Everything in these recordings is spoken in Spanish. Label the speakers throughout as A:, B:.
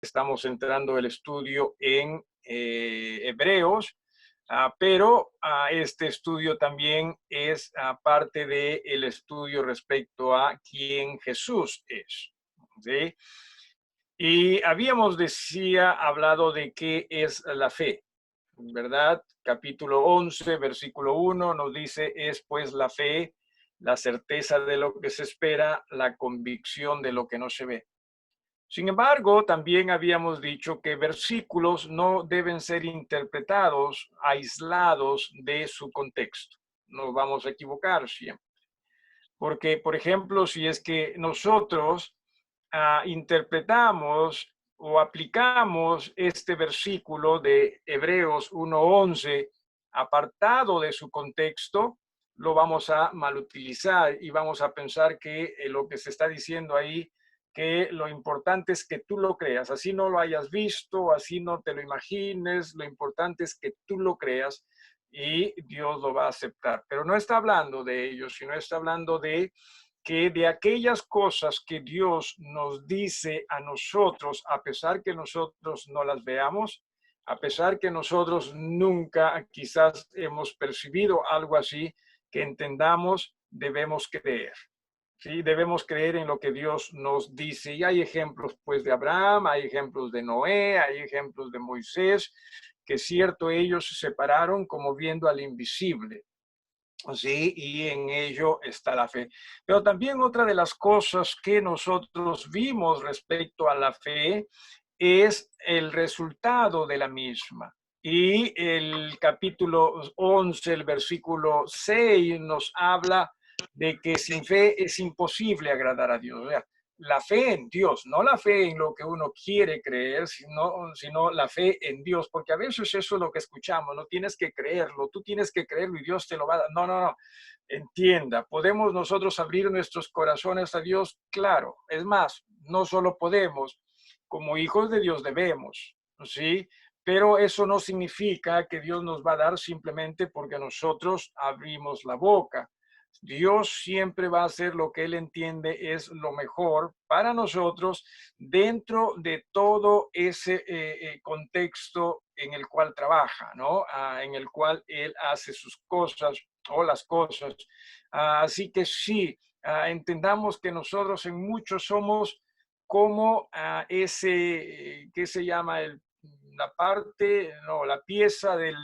A: estamos entrando el estudio en Hebreos, pero este estudio también es parte del estudio respecto a quién Jesús es. ¿Sí? Y habíamos hablado de qué es la fe, ¿verdad? Capítulo 11, versículo 1 nos dice, es pues la fe, la certeza de lo que se espera, la convicción de lo que no se ve. Sin embargo, también habíamos dicho que versículos no deben ser interpretados aislados de su contexto. Nos vamos a equivocar siempre. Porque, por ejemplo, si es que nosotros interpretamos o aplicamos este versículo de Hebreos 1:11 apartado de su contexto, lo vamos a malutilizar y vamos a pensar que lo que se está diciendo ahí, que lo importante es que tú lo creas, así no lo hayas visto, así no te lo imagines, lo importante es que tú lo creas y Dios lo va a aceptar. Pero no está hablando de ello, sino está hablando de que de aquellas cosas que Dios nos dice a nosotros, a pesar que nosotros no las veamos, a pesar que nosotros nunca quizás hemos percibido algo así, que entendamos, debemos creer. Sí, debemos creer en lo que Dios nos dice. Y hay ejemplos pues de Abraham, hay ejemplos de Noé, hay ejemplos de Moisés, que cierto ellos se separaron como viendo al invisible. Sí, y en ello está la fe. Pero también otra de las cosas que nosotros vimos respecto a la fe es el resultado de la misma. Y el capítulo 11, el versículo 6, nos habla de que sin fe es imposible agradar a Dios. O sea, la fe en Dios, no la fe en lo que uno quiere creer, sino la fe en Dios, porque a veces eso es lo que escuchamos, no tienes que creerlo, tú tienes que creerlo y Dios te lo va a dar. No, no, no, entienda, ¿podemos nosotros abrir nuestros corazones a Dios? Claro, es más, no solo podemos, como hijos de Dios debemos, ¿sí? Pero eso no significa que Dios nos va a dar simplemente porque nosotros abrimos la boca. Dios siempre va a hacer lo que Él entiende es lo mejor para nosotros dentro de todo ese contexto en el cual trabaja, ¿no? En el cual Él hace sus cosas o las cosas. Así que sí, entendamos que nosotros en muchos somos como ese, ¿qué se llama? La parte, no, la pieza del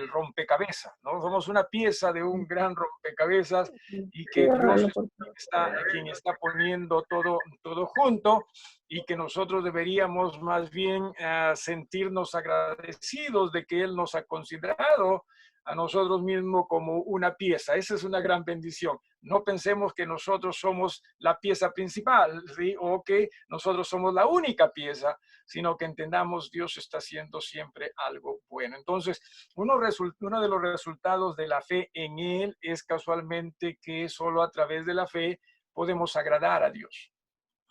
A: rompecabezas, ¿no? Somos una pieza de un gran rompecabezas y que Dios
B: Ciérralo,
A: es
B: por favor.
A: quien está poniendo todo junto y que nosotros deberíamos más bien sentirnos agradecidos de que Él nos ha considerado a nosotros mismos como una pieza. Esa es una gran bendición. No pensemos que nosotros somos la pieza principal, ¿sí? O que nosotros somos la única pieza, sino que entendamos Dios está haciendo siempre algo bueno. Entonces, uno de los resultados de la fe en Él es casualmente que solo a través de la fe podemos agradar a Dios.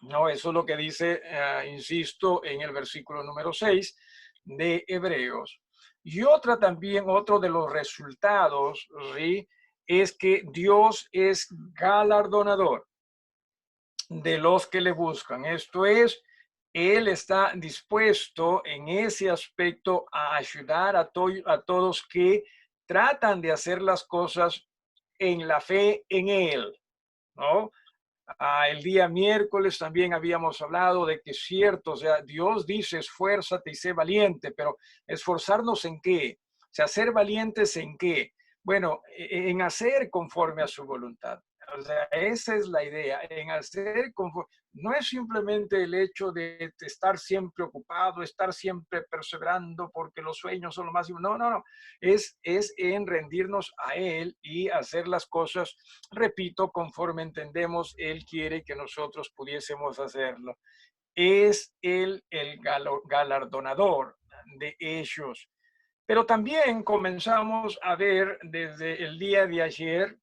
A: No, eso es lo que dice, insisto, en el versículo número 6 de Hebreos. Y otro de los resultados, ¿sí? Es que Dios es galardonador de los que le buscan. Esto es, Él está dispuesto en ese aspecto a ayudar a todos que tratan de hacer las cosas en la fe en Él, ¿no? El día miércoles también habíamos hablado de que es cierto, o sea, Dios dice esfuérzate y sé valiente, pero esforzarnos en qué? O sea, ser valientes en qué? Bueno, en hacer conforme a su voluntad. O sea, esa es la idea, en hacer conforme. No es simplemente el hecho de estar siempre ocupado, estar siempre perseverando porque los sueños son lo máximo. No, no, no. Es en rendirnos a Él y hacer las cosas, repito, conforme entendemos, Él quiere que nosotros pudiésemos hacerlo. Es Él el galardonador de ellos. Pero también comenzamos a ver desde el día de ayer,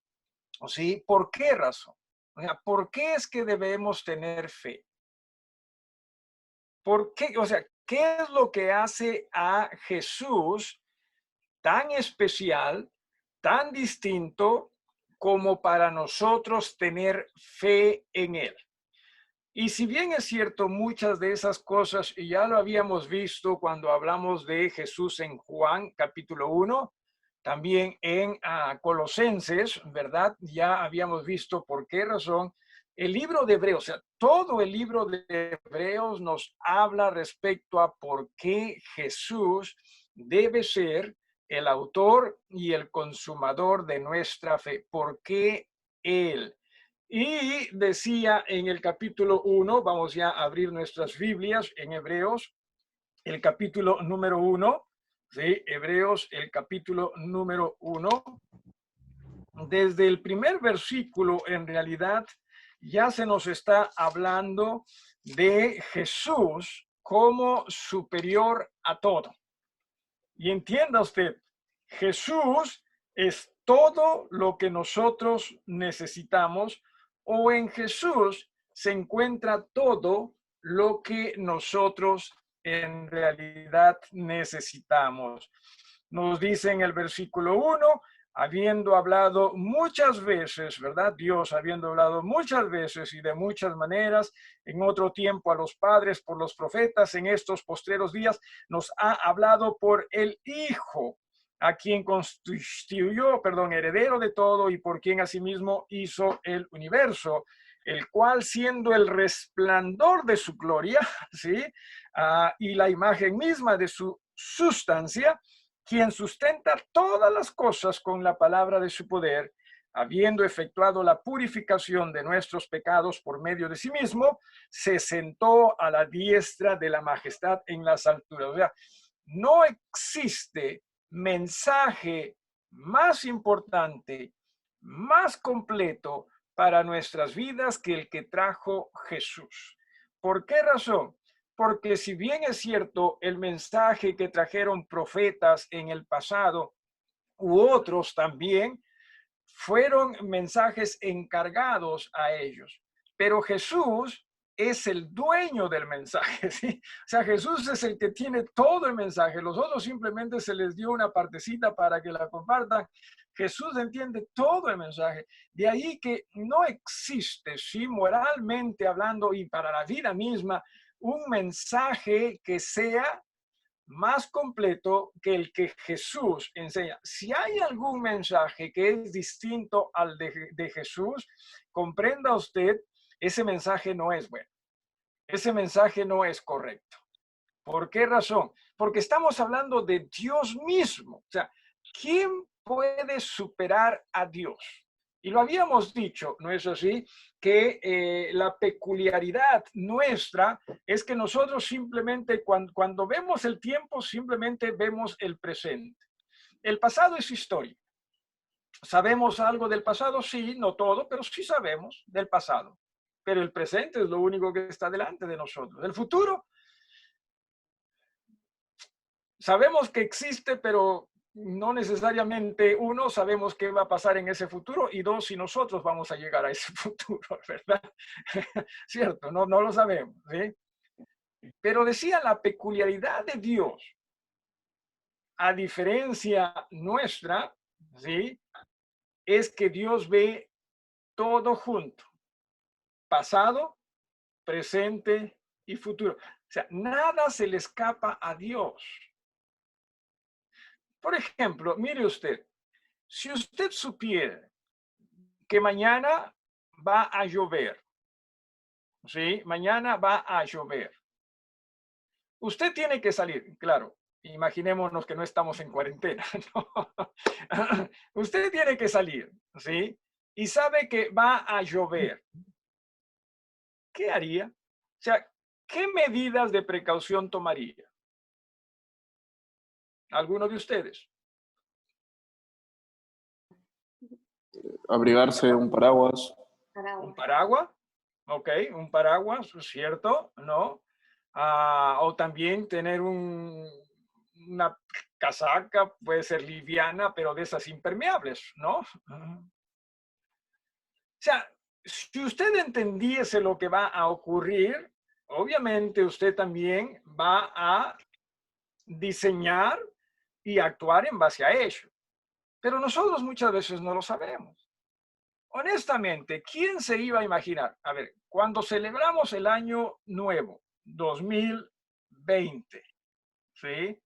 A: ¿sí? ¿Por qué razón? O sea, ¿por qué es que debemos tener fe? ¿Por qué? O sea, ¿qué es lo que hace a Jesús tan especial, tan distinto como para nosotros tener fe en Él? Y si bien es cierto, muchas de esas cosas ya lo habíamos visto cuando hablamos de Jesús en Juan capítulo 1, también en Colosenses, ¿verdad? Ya habíamos visto por qué razón el libro de Hebreos, o sea, todo el libro de Hebreos nos habla respecto a por qué Jesús debe ser el autor y el consumador de nuestra fe. ¿Por qué Él? Y decía en el capítulo 1, vamos ya a abrir nuestras Biblias en Hebreos, el capítulo número 1, ¿sí? Hebreos, el capítulo número 1. Desde el primer versículo, en realidad, ya se nos está hablando de Jesús como superior a todo. Y entienda usted, Jesús es todo lo que nosotros necesitamos, o en Jesús se encuentra todo lo que nosotros en realidad necesitamos. Nos dice en el versículo 1, habiendo hablado muchas veces, ¿verdad? Dios habiendo hablado muchas veces y de muchas maneras, en otro tiempo a los padres por los profetas, en estos postreros días nos ha hablado por el Hijo, a quien constituyó, heredero de todo y por quien asimismo hizo el universo, el cual siendo el resplandor de su gloria, ¿sí? Y la imagen misma de su sustancia, quien sustenta todas las cosas con la palabra de su poder, habiendo efectuado la purificación de nuestros pecados por medio de sí mismo, se sentó a la diestra de la majestad en las alturas. O sea, no existe mensaje más importante, más completo para nuestras vidas que el que trajo Jesús. ¿Por qué razón? Porque si bien es cierto el mensaje que trajeron profetas en el pasado u otros también, fueron mensajes encargados a ellos, pero Jesús es el dueño del mensaje, ¿sí? O sea, Jesús es el que tiene todo el mensaje, los otros simplemente se les dio una partecita para que la compartan. Jesús entiende todo el mensaje, de ahí que no existe, sí, moralmente hablando y para la vida misma, un mensaje que sea más completo que el que Jesús enseña. Si hay algún mensaje que es distinto al de Jesús, comprenda usted, ese mensaje no es bueno. Ese mensaje no es correcto. ¿Por qué razón? Porque estamos hablando de Dios mismo. O sea, ¿quién puede superar a Dios? Y lo habíamos dicho, ¿no es así? Que la peculiaridad nuestra es que nosotros simplemente cuando vemos el tiempo, simplemente vemos el presente. El pasado es historia. ¿Sabemos algo del pasado? Sí, no todo, pero sí sabemos del pasado. Pero el presente es lo único que está delante de nosotros. El futuro, sabemos que existe, pero no necesariamente, uno, sabemos qué va a pasar en ese futuro y dos, si nosotros vamos a llegar a ese futuro, ¿verdad? Cierto, no lo sabemos, ¿sí? Pero decía la peculiaridad de Dios, a diferencia nuestra, ¿sí? Es que Dios ve todo junto, pasado, presente y futuro. O sea, nada se le escapa a Dios. Por ejemplo, mire usted, si usted supiera que mañana va a llover, ¿sí? Mañana va a llover. Usted tiene que salir, claro. Imaginémonos que no estamos en cuarentena, ¿no? Usted tiene que salir, ¿sí? Y sabe que va a llover. ¿Qué haría? O sea, ¿qué medidas de precaución tomaría? ¿Alguno de ustedes?
B: Abrigarse, un paraguas.
A: ¿Un paraguas? Ok, un paraguas, ¿cierto? ¿No? O también tener una casaca, puede ser liviana, pero de esas impermeables, ¿no? O sea, si usted entendiese lo que va a ocurrir, obviamente usted también va a diseñar y actuar en base a ello. Pero nosotros muchas veces no lo sabemos. honestamente, ¿quién se iba a imaginar? A ver, cuando celebramos el año nuevo, 2020, ¿sí?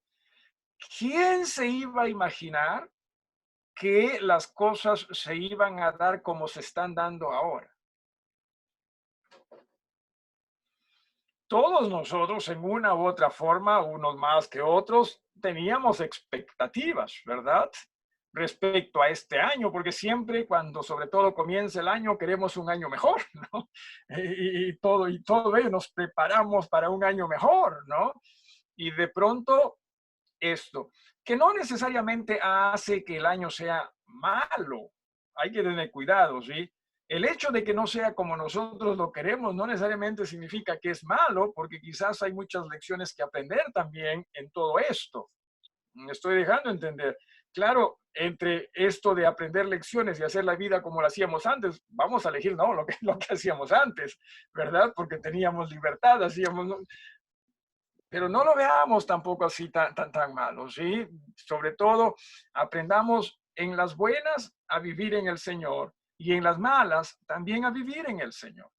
A: ¿Quién se iba a imaginar que las cosas se iban a dar como se están dando ahora? Todos nosotros, en una u otra forma, unos más que otros, teníamos expectativas, ¿verdad? Respecto a este año, porque siempre cuando sobre todo comienza el año queremos un año mejor, ¿no? Y todo ello nos preparamos para un año mejor, ¿no? Y de pronto esto, que no necesariamente hace que el año sea malo, hay que tener cuidado, ¿sí? El hecho de que no sea como nosotros lo queremos no necesariamente significa que es malo, porque quizás hay muchas lecciones que aprender también en todo esto. Me estoy dejando entender. Claro, entre esto de aprender lecciones y hacer la vida como la hacíamos antes, vamos a elegir, no, lo que hacíamos antes, ¿verdad? Porque teníamos libertad, hacíamos, pero no lo veamos tampoco así tan malo, ¿sí? Sobre todo, aprendamos en las buenas a vivir en el Señor y en las malas también a vivir en el Señor.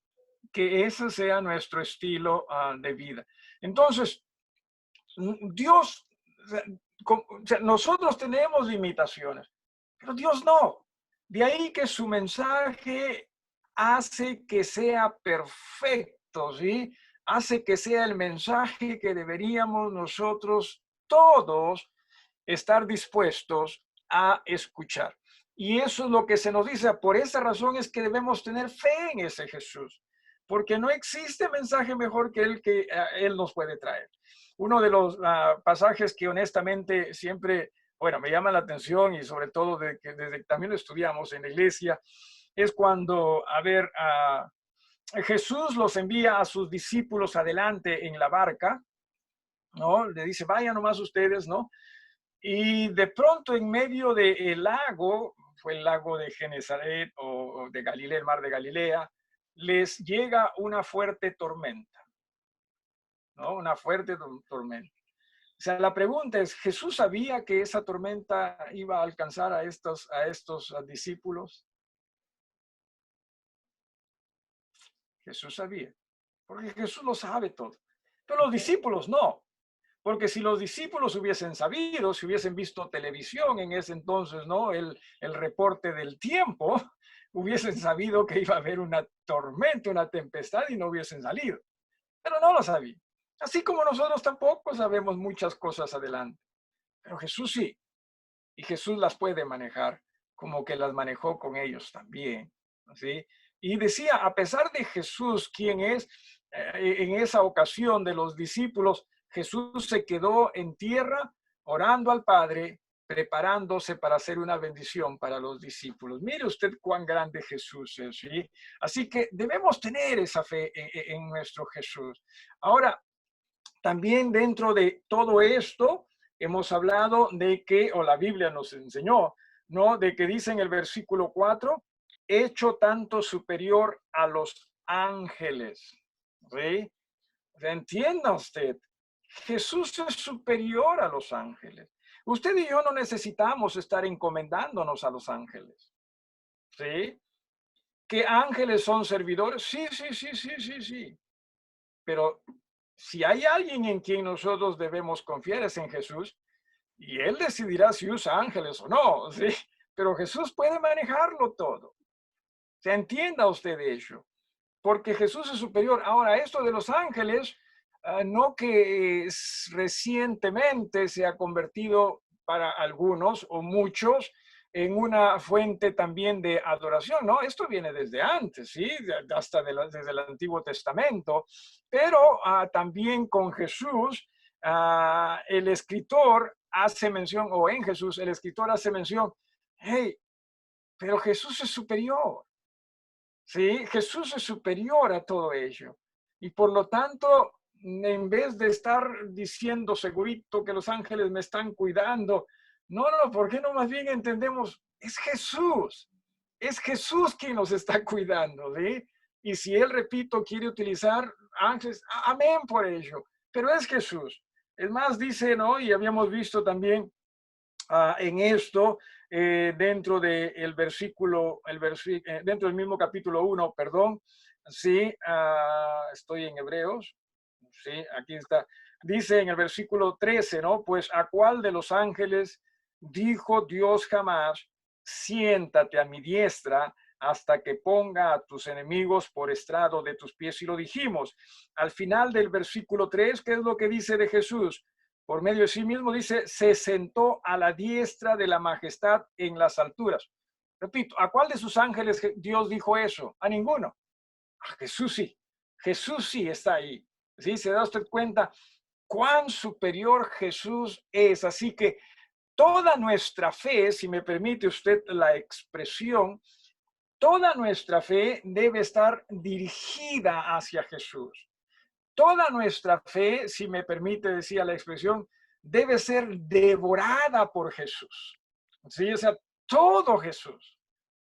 A: Que ese sea nuestro estilo de vida. Entonces, Dios, o sea, nosotros tenemos limitaciones, pero Dios no. De ahí que su mensaje hace que sea perfecto, ¿sí? Hace que sea el mensaje que deberíamos nosotros todos estar dispuestos a escuchar. Y eso es lo que se nos dice. Por esa razón es que debemos tener fe en ese Jesús, porque no existe mensaje mejor que el que Él nos puede traer. Uno de los pasajes que honestamente siempre, bueno, me llama la atención y sobre todo desde que también lo estudiamos en la iglesia, es cuando, a ver, Jesús los envía a sus discípulos adelante en la barca, ¿no? Le dice, vayan nomás ustedes, ¿no? Y de pronto en medio del lago, fue el lago de Genezaret o de Galilea, el mar de Galilea, les llega una fuerte tormenta, ¿no? Una fuerte tormenta. O sea, la pregunta es, ¿Jesús sabía que esa tormenta iba a alcanzar a estos discípulos? Jesús sabía, porque Jesús lo sabe todo. Pero los discípulos no, porque si los discípulos hubiesen sabido, si hubiesen visto televisión en ese entonces, ¿no? El reporte del tiempo, hubiesen sabido que iba a haber una tormenta, una tempestad y no hubiesen salido. Pero no lo sabía. Así como nosotros tampoco sabemos muchas cosas adelante. Pero Jesús sí. Y Jesús las puede manejar como que las manejó con ellos también. ¿Sí? Y decía, a pesar de Jesús, quien es, en esa ocasión de los discípulos, Jesús se quedó en tierra orando al Padre, preparándose para hacer una bendición para los discípulos. Mire usted cuán grande Jesús es, ¿sí? Así que debemos tener esa fe en nuestro Jesús. Ahora, también dentro de todo esto, hemos hablado de que, o la Biblia nos enseñó, ¿no? De que dice en el versículo 4, hecho tanto superior a los ángeles. ¿Sí? O sea, entienda usted, Jesús es superior a los ángeles. Usted y yo no necesitamos estar encomendándonos a los ángeles. ¿Sí? ¿Que ángeles son servidores? Sí, sí, sí, sí, sí, sí. Pero si hay alguien en quien nosotros debemos confiar es en Jesús, y Él decidirá si usa ángeles o no, ¿sí? Pero Jesús puede manejarlo todo. Se entienda usted de ello, porque Jesús es superior. Ahora, esto de los ángeles, no que recientemente se ha convertido para algunos o muchos en una fuente también de adoración, ¿no? Esto viene desde antes, ¿sí? Hasta desde el Antiguo Testamento, pero también con Jesús, el escritor hace mención, o en Jesús, el escritor hace mención, hey, pero Jesús es superior, ¿sí? Jesús es superior a todo ello. Y por lo tanto, en vez de estar diciendo segurito que los ángeles me están cuidando, no, no, ¿por qué no más bien entendemos? Es Jesús quien nos está cuidando, ¿sí? Y si Él, repito, quiere utilizar ángeles, amén por ello, pero es Jesús. Es más, dice, ¿no? Y habíamos visto también en esto, dentro del versículo, dentro del mismo capítulo 1, perdón, sí, estoy en Hebreos, sí, aquí está, dice en el versículo 13, ¿no? Pues a cuál de los ángeles dijo Dios jamás, siéntate a mi diestra hasta que ponga a tus enemigos por estrado de tus pies. Y lo dijimos al final del versículo 3, ¿qué es lo que dice de Jesús? Por medio de sí mismo dice, se sentó a la diestra de la majestad en las alturas. Repito, ¿a cuál de sus ángeles Dios dijo eso? A ninguno. A Jesús sí. Jesús sí está ahí. ¿Sí? ¿Se da usted cuenta cuán superior Jesús es? Así que toda nuestra fe, si me permite usted la expresión, toda nuestra fe debe estar dirigida hacia Jesús. Toda nuestra fe, si me permite decir la expresión, debe ser devorada por Jesús. ¿Sí? O sea, todo Jesús.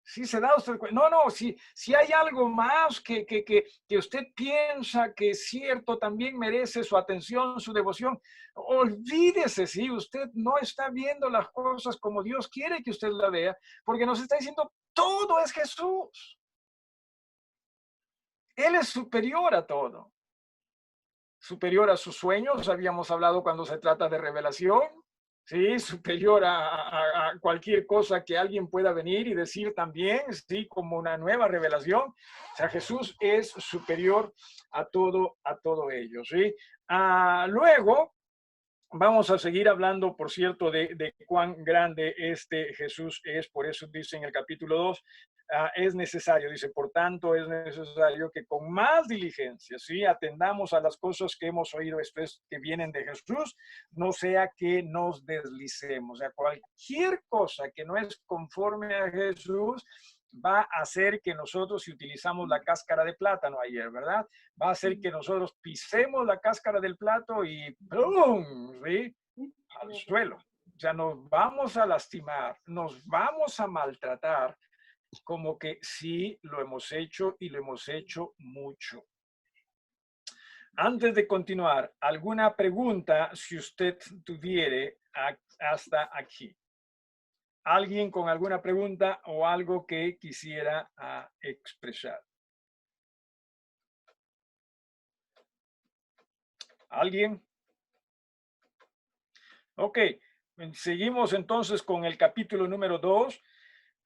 A: ¿Sí se da usted cuenta? No, no, si hay algo más que usted piensa que es cierto, también merece su atención, su devoción, olvídese, si usted no está viendo las cosas como Dios quiere que usted la vea, porque nos está diciendo, todo es Jesús. Él es superior a todo. Superior a sus sueños, habíamos hablado cuando se trata de revelación, ¿sí? Superior a cualquier cosa que alguien pueda venir y decir también, ¿sí? Como una nueva revelación. O sea, Jesús es superior a todo ello, ¿sí? Luego, vamos a seguir hablando, por cierto, de cuán grande este Jesús es. Por eso dice en el capítulo 2, es necesario, dice, por tanto es necesario que con más diligencia, ¿sí? Atendamos a las cosas que hemos oído después que vienen de Jesús, no sea que nos deslicemos. O sea, cualquier cosa que no es conforme a Jesús va a hacer que nosotros, si utilizamos la cáscara de plátano ayer, ¿verdad? Va a hacer que nosotros pisemos la cáscara del plato y ¡pum! ¿Sí? Al suelo. O sea, nos vamos a lastimar, nos vamos a maltratar, como que sí lo hemos hecho y lo hemos hecho mucho. Antes de continuar, ¿alguna pregunta si usted tuviere hasta aquí? ¿Alguien con alguna pregunta o algo que quisiera expresar? ¿Alguien? Ok, seguimos entonces con el capítulo número 2.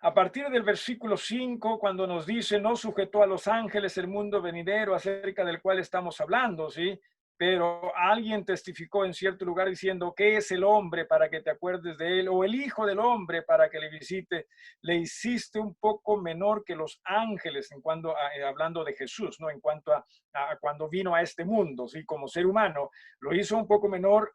A: A partir del versículo 5, cuando nos dice, no sujetó a los ángeles el mundo venidero acerca del cual estamos hablando, ¿sí? Pero alguien testificó en cierto lugar diciendo, ¿qué es el hombre para que te acuerdes de él? O el hijo del hombre para que le visite. Le hiciste un poco menor que los ángeles, en cuanto hablando de Jesús, ¿no? En cuanto a cuando vino a este mundo, ¿sí? Como ser humano, lo hizo un poco menor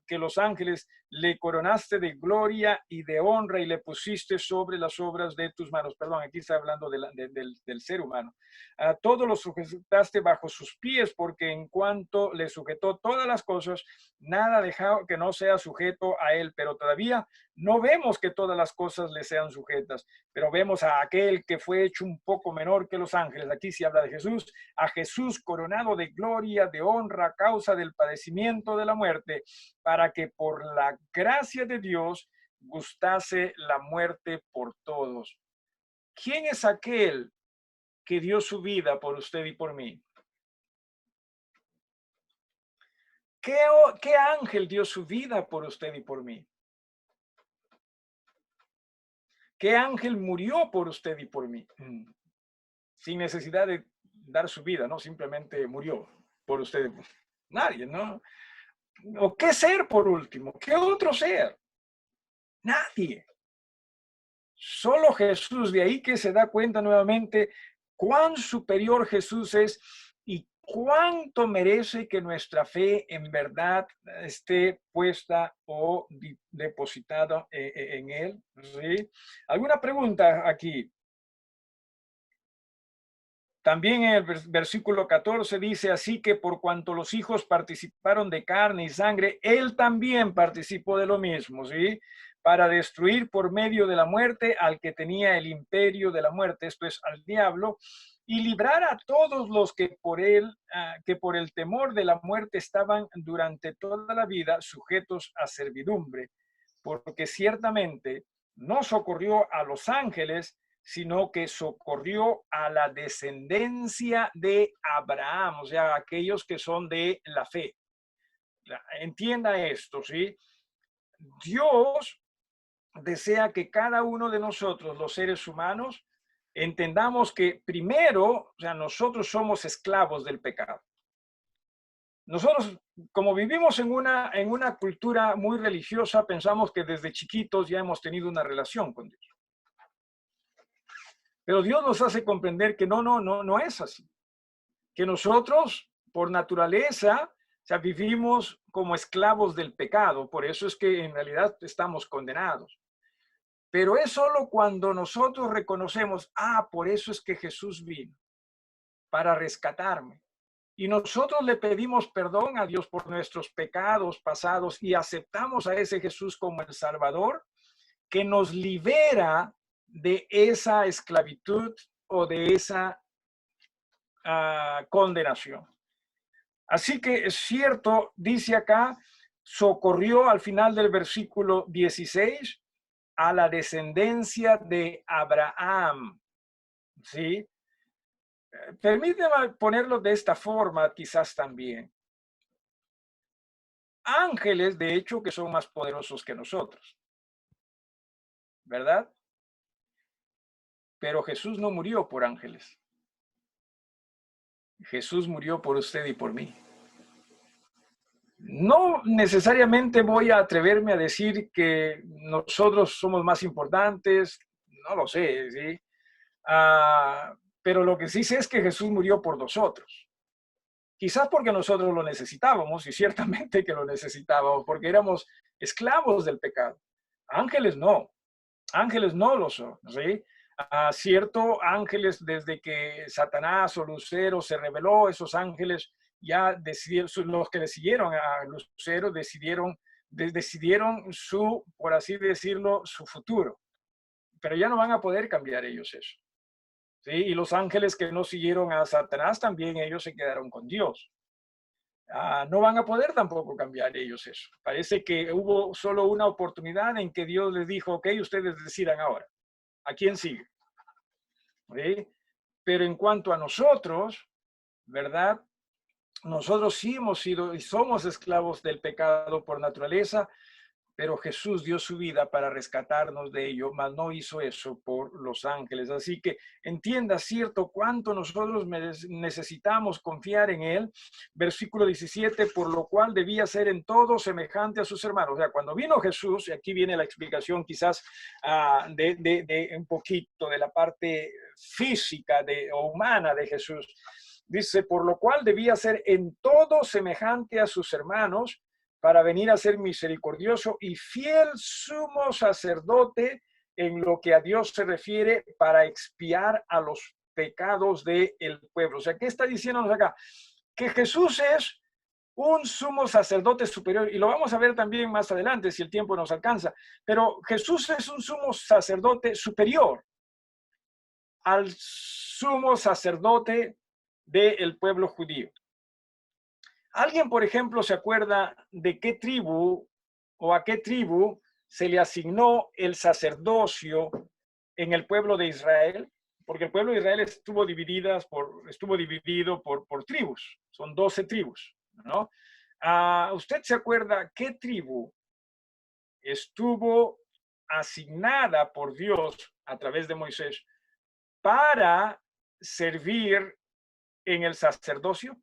A: que los ángeles. Le coronaste de gloria y de honra y le pusiste sobre las obras de tus manos. Perdón, aquí está hablando del ser humano. A todo lo sujetaste bajo sus pies, porque en cuanto le sujetó todas las cosas, nada dejado que no sea sujeto a él. Pero todavía no vemos que todas las cosas le sean sujetas, pero vemos a aquel que fue hecho un poco menor que los ángeles. Aquí se habla de Jesús, a Jesús coronado de gloria, de honra, a causa del padecimiento de la muerte, para que por la gracia de Dios gustase la muerte por todos. ¿Quién es aquel que dio su vida por usted y por mí? ¿Qué ángel dio su vida por usted y por mí? ¿Qué ángel murió por usted y por mí? Sin necesidad de dar su vida, ¿no? Simplemente murió por usted. Nadie, ¿no? ¿O qué ser por último? ¿Qué otro ser? Nadie. Solo Jesús. De ahí que se da cuenta nuevamente cuán superior Jesús es y cuánto merece que nuestra fe en verdad esté puesta o depositada en Él. ¿Sí? ¿Alguna pregunta aquí? También en el versículo 14 dice, así que por cuanto los hijos participaron de carne y sangre, Él también participó de lo mismo, ¿sí? Para destruir por medio de la muerte al que tenía el imperio de la muerte, esto es, al diablo, y librar a todos los que por él, que por el temor de la muerte estaban durante toda la vida sujetos a servidumbre, porque ciertamente no socorrió a los ángeles, sino que socorrió a la descendencia de Abraham, o sea, aquellos que son de la fe. Entienda esto, ¿sí? Dios desea que cada uno de nosotros, los seres humanos, entendamos que primero, o sea, nosotros somos esclavos del pecado. Nosotros, como vivimos en una cultura muy religiosa, pensamos que desde chiquitos ya hemos tenido una relación con Dios. Pero Dios nos hace comprender que no es así. Que nosotros, por naturaleza, o sea, vivimos como esclavos del pecado. Por eso es que en realidad estamos condenados. Pero es solo cuando nosotros reconocemos, por eso es que Jesús vino, para rescatarme. Y nosotros le pedimos perdón a Dios por nuestros pecados pasados y aceptamos a ese Jesús como el Salvador, que nos libera de esa esclavitud o de esa condenación. Así que es cierto, dice acá, socorrió al final del versículo 16 a la descendencia de Abraham. ¿Sí? Permíteme ponerlo de esta forma, quizás también. Ángeles, de hecho, que son más poderosos que nosotros, ¿verdad? Pero Jesús no murió por ángeles. Jesús murió por usted y por mí. No necesariamente voy a atreverme a decir que nosotros somos más importantes, no lo sé, ¿sí? Pero lo que sí sé es que Jesús murió por nosotros. Quizás porque nosotros lo necesitábamos, y ciertamente que lo necesitábamos, porque éramos esclavos del pecado. Ángeles no lo son, ¿sí? Cierto, ángeles, desde que Satanás o Lucero se rebeló, esos ángeles ya decidieron, los que le siguieron a Lucero decidieron su, por así decirlo, su futuro. Pero ya no van a poder cambiar ellos eso. ¿Sí? Y los ángeles que no siguieron a Satanás, también ellos se quedaron con Dios. No van a poder tampoco cambiar ellos eso. Parece que hubo solo una oportunidad en que Dios les dijo, ok, ustedes decidan ahora, ¿a quién sigue? ¿Sí? Pero en cuanto a nosotros, ¿verdad? Nosotros sí hemos sido y somos esclavos del pecado por naturaleza, pero Jesús dio su vida para rescatarnos de ello, mas no hizo eso por los ángeles. Así que entienda, cierto, cuánto nosotros necesitamos confiar en Él. Versículo 17, por lo cual debía ser en todo semejante a sus hermanos. O sea, cuando vino Jesús, y aquí viene la explicación quizás de un poquito de la parte física o humana de Jesús. Dice, por lo cual debía ser en todo semejante a sus hermanos, para venir a ser misericordioso y fiel sumo sacerdote en lo que a Dios se refiere, para expiar a los pecados del pueblo. O sea, ¿qué está diciéndonos acá? Que Jesús es un sumo sacerdote superior, y lo vamos a ver también más adelante si el tiempo nos alcanza, pero Jesús es un sumo sacerdote superior al sumo sacerdote del pueblo judío. ¿Alguien, por ejemplo, se acuerda de qué tribu o a qué tribu se le asignó el sacerdocio en el pueblo de Israel? Porque el pueblo de Israel estuvo dividido por tribus, son 12 tribus, ¿no? ¿Usted se acuerda qué tribu estuvo asignada por Dios a través de Moisés para servir en el sacerdocio?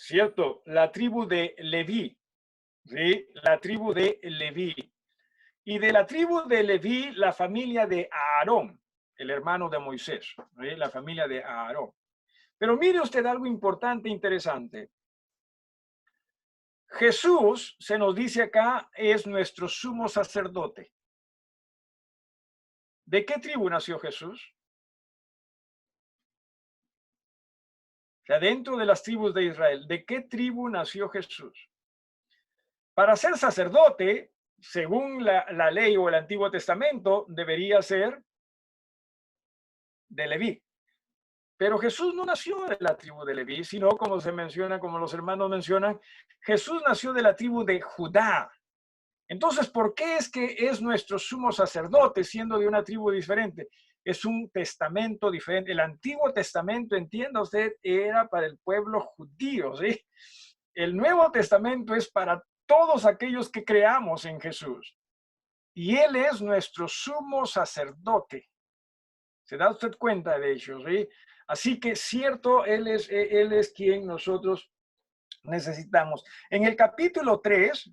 A: Cierto, la tribu de Leví, ¿sí? La tribu de Leví. Y de la tribu de Leví, la familia de Aarón, el hermano de Moisés, ¿sí? La familia de Aarón. Pero mire usted algo importante, interesante. Jesús, se nos dice acá, es nuestro sumo sacerdote. ¿De qué tribu nació Jesús? O sea, dentro de las tribus de Israel, ¿de qué tribu nació Jesús? Para ser sacerdote, según la ley o el Antiguo Testamento, debería ser de Leví. Pero Jesús no nació de la tribu de Leví, sino como se menciona, como los hermanos mencionan, Jesús nació de la tribu de Judá. Entonces, ¿por qué es que es nuestro sumo sacerdote siendo de una tribu diferente? Es un testamento diferente. El Antiguo Testamento, entienda usted, era para el pueblo judío, ¿sí? El Nuevo Testamento es para todos aquellos que creamos en Jesús. Y Él es nuestro sumo sacerdote. ¿Se da usted cuenta de ello? ¿Sí? Así que cierto, él es quien nosotros necesitamos. En el capítulo 3,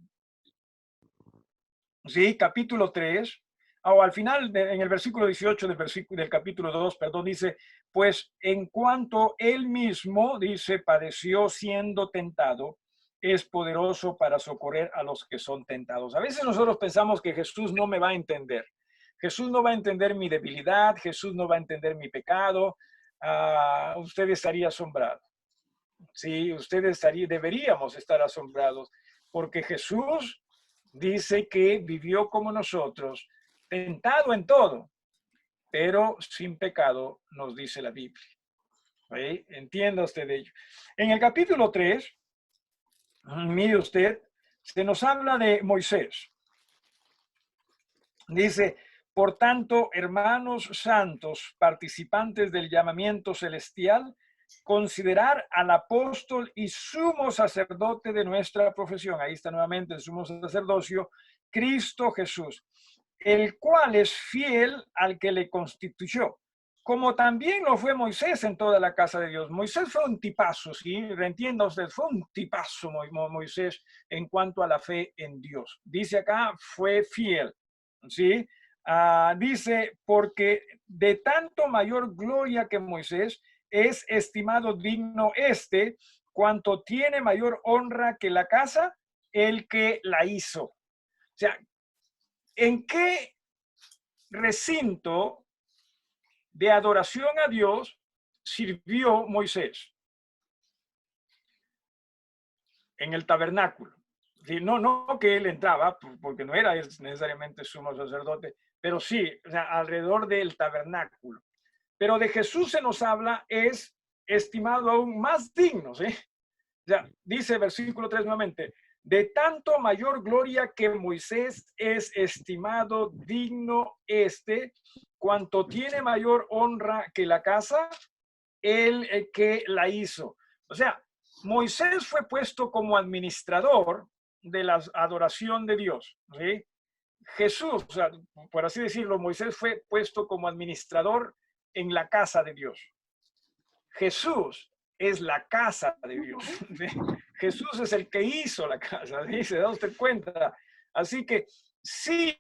A: ¿sí? Capítulo 3, o al final, en el versículo 18 del capítulo 2, perdón, dice, pues en cuanto él mismo, dice, padeció siendo tentado, es poderoso para socorrer a los que son tentados. A veces nosotros pensamos que Jesús no me va a entender. Jesús no va a entender mi debilidad, Jesús no va a entender mi pecado. Usted estaría asombrado. Sí, deberíamos estar asombrados, porque Jesús dice que vivió como nosotros, tentado en todo, pero sin pecado, nos dice la Biblia. ¿Sí? Entienda usted ello. En el capítulo 3, mire usted, se nos habla de Moisés. Dice, por tanto, hermanos santos, participantes del llamamiento celestial, considerar al apóstol y sumo sacerdote de nuestra profesión. Ahí está nuevamente el sumo sacerdocio, Cristo Jesús, el cual es fiel al que le constituyó, como también lo fue Moisés en toda la casa de Dios. Moisés fue un tipazo, ¿sí? Entienda usted, fue un tipazo Moisés en cuanto a la fe en Dios. Dice acá, fue fiel. ¿Sí? Dice, porque de tanto mayor gloria que Moisés es estimado digno cuanto tiene mayor honra que la casa, el que la hizo. O sea, ¿en qué recinto de adoración a Dios sirvió Moisés? En el tabernáculo. No que él entraba, porque no era necesariamente sumo sacerdote, pero sí, o sea, alrededor del tabernáculo. Pero de Jesús se nos habla, es estimado aún más digno, ¿sí? O sea, dice versículo 3 nuevamente, de tanto mayor gloria que Moisés es estimado digno cuanto tiene mayor honra que la casa, el que la hizo. O sea, Moisés fue puesto como administrador de la adoración de Dios, ¿sí? Jesús, o sea, por así decirlo, Moisés fue puesto como administrador en la casa de Dios. Jesús es la casa de Dios. ¿Sí? Jesús es el que hizo la casa, ¿sí? ¿Se da usted cuenta? Así que sí,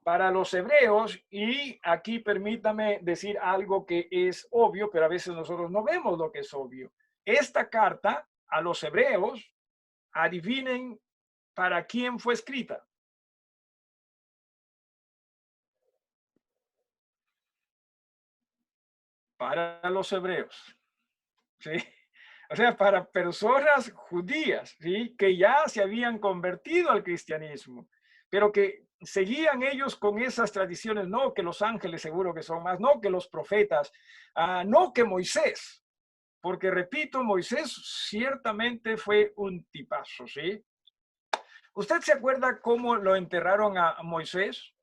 A: para los hebreos, y aquí permítame decir algo que es obvio, pero a veces nosotros no vemos lo que es obvio. Esta carta a los hebreos, adivinen para quién fue escrita. Para los hebreos, ¿sí? O sea, para personas judías, ¿sí? Que ya se habían convertido al cristianismo, pero que seguían ellos con esas tradiciones, no que los ángeles seguro que son más, no que los profetas, no que Moisés, porque repito, Moisés ciertamente fue un tipazo, ¿sí? ¿Usted se acuerda cómo lo enterraron a Moisés?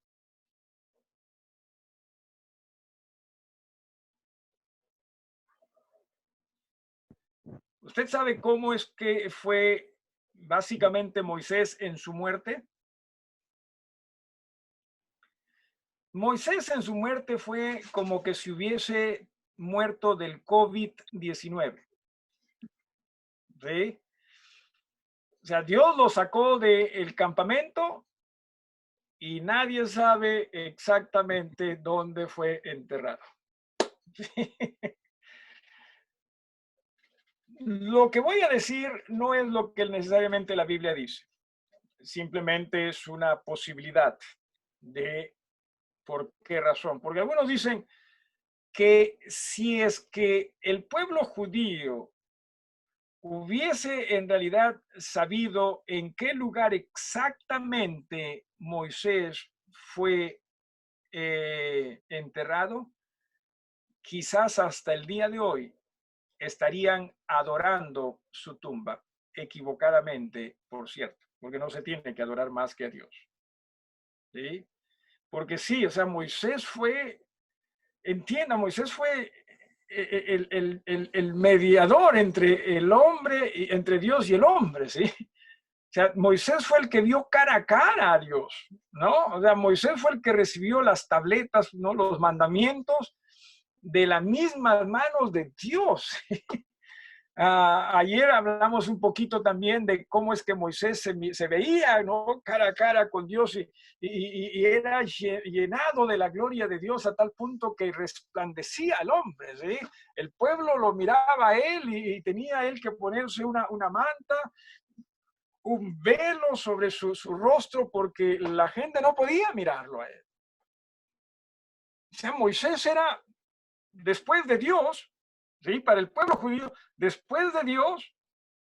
A: ¿Usted sabe cómo es que fue básicamente Moisés en su muerte? Moisés en su muerte fue como que si hubiese muerto del COVID-19. ¿Sí? O sea, Dios lo sacó del campamento y nadie sabe exactamente dónde fue enterrado. ¿Sí? Lo que voy a decir no es lo que necesariamente la Biblia dice. Simplemente es una posibilidad de por qué razón. Porque algunos dicen que si es que el pueblo judío hubiese en realidad sabido en qué lugar exactamente Moisés fue enterrado, quizás hasta el día de hoy estarían adorando su tumba, equivocadamente, por cierto, porque no se tiene que adorar más que a Dios. ¿Sí? Porque sí, o sea, Moisés fue, entienda, Moisés fue el mediador entre el hombre, entre Dios y el hombre, ¿sí? O sea, Moisés fue el que vio cara a cara a Dios, ¿no? O sea, Moisés fue el que recibió las tabletas, ¿no? Los mandamientos de las mismas manos de Dios. Ayer hablamos un poquito también de cómo es que Moisés se veía, ¿no? Cara a cara con Dios y era llenado de la gloria de Dios a tal punto que resplandecía al hombre, ¿sí? El pueblo lo miraba a él y tenía él que ponerse una manta, un velo sobre su rostro porque la gente no podía mirarlo a él. O sea, Moisés era, después de Dios, ¿sí? Para el pueblo judío, después de Dios,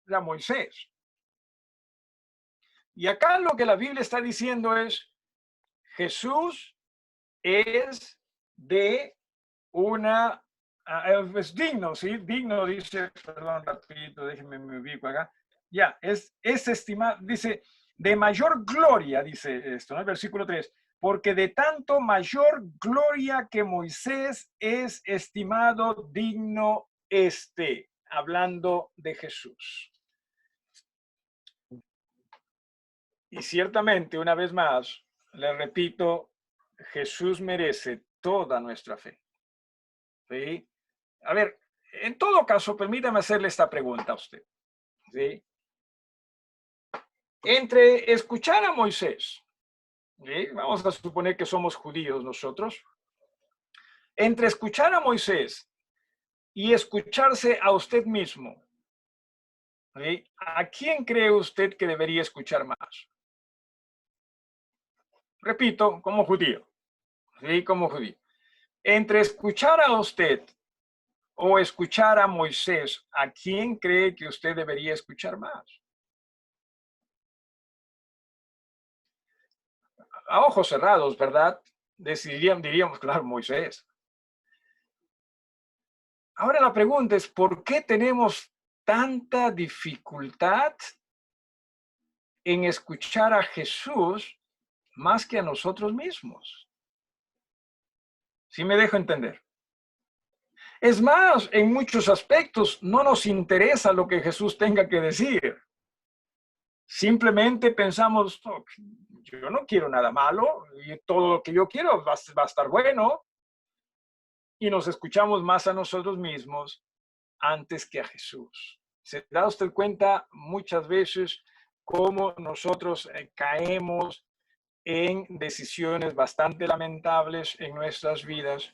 A: era Moisés. Y acá lo que la Biblia está diciendo es, Jesús es de una, es digno, ¿sí? Digno dice, perdón, rapidito, déjenme me ubico acá. Ya, es estimado, dice, de mayor gloria, dice esto, ¿no? El versículo 3, porque de tanto mayor gloria que Moisés es estimado digno hablando de Jesús. Y ciertamente, una vez más, le repito, Jesús merece toda nuestra fe. ¿Sí? A ver, en todo caso, permítame hacerle esta pregunta a usted. ¿Sí? Entre escuchar a Moisés, ¿sí? Vamos a suponer que somos judíos nosotros, entre escuchar a Moisés y escucharse a usted mismo, ¿sí? ¿A quién cree usted que debería escuchar más? Repito, como judío, ¿sí? Como judío. Entre escuchar a usted o escuchar a Moisés, ¿a quién cree que usted debería escuchar más? A ojos cerrados, ¿verdad? Diríamos, claro, Moisés. Ahora la pregunta es, ¿por qué tenemos tanta dificultad en escuchar a Jesús más que a nosotros mismos? ¿Sí me dejo entender? Es más, en muchos aspectos no nos interesa lo que Jesús tenga que decir. Simplemente pensamos, oh, yo no quiero nada malo y todo lo que yo quiero va a estar bueno. Y nos escuchamos más a nosotros mismos antes que a Jesús. ¿Se da usted cuenta muchas veces cómo nosotros caemos en decisiones bastante lamentables en nuestras vidas?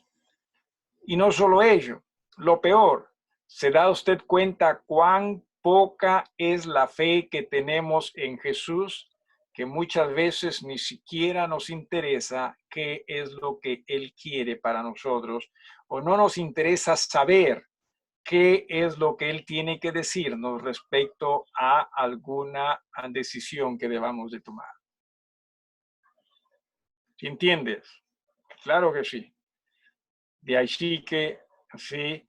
A: Y no solo ello, lo peor, ¿se da usted cuenta cuán poca es la fe que tenemos en Jesús? Que muchas veces ni siquiera nos interesa qué es lo que Él quiere para nosotros, o no nos interesa saber qué es lo que Él tiene que decirnos respecto a alguna decisión que debamos de tomar. ¿Sí entiendes? Claro que sí. De ahí que sí,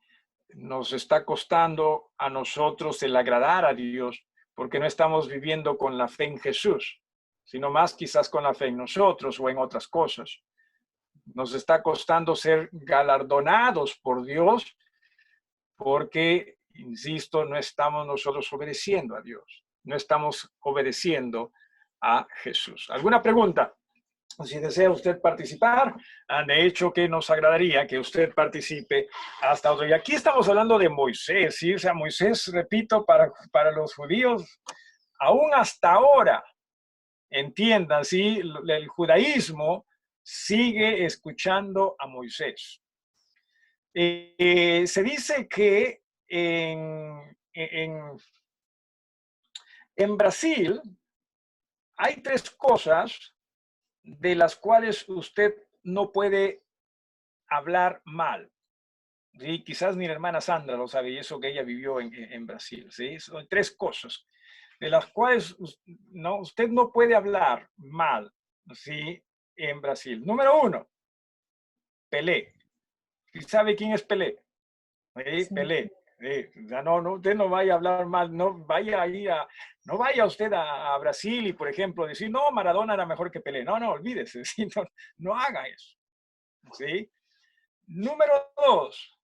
A: nos está costando a nosotros el agradar a Dios, porque no estamos viviendo con la fe en Jesús, sino más quizás con la fe en nosotros o en otras cosas. Nos está costando ser galardonados por Dios porque, insisto, no estamos nosotros obedeciendo a Dios, no estamos obedeciendo a Jesús. ¿Alguna pregunta? Si desea usted participar, de hecho que nos agradaría que usted participe hasta hoy. Aquí estamos hablando de Moisés, ¿sí? O sea, Moisés, repito, para los judíos, aún hasta ahora, entiendan, ¿sí? El judaísmo sigue escuchando a Moisés. Se dice que en Brasil hay tres cosas de las cuales usted no puede hablar mal. ¿Sí? Quizás mi hermana Sandra lo sabe, y eso que ella vivió en Brasil. ¿Sí? Son tres cosas de las cuales no, usted no puede hablar mal, ¿sí? En Brasil. Número uno, Pelé. ¿Y sabe quién es Pelé? Sí. Pelé. O sea, no, usted no vaya a hablar mal, no vaya usted a Brasil y, por ejemplo, decir, no, Maradona era mejor que Pelé. No, olvídese, ¿sí? No haga eso. ¿Sí? Número 2,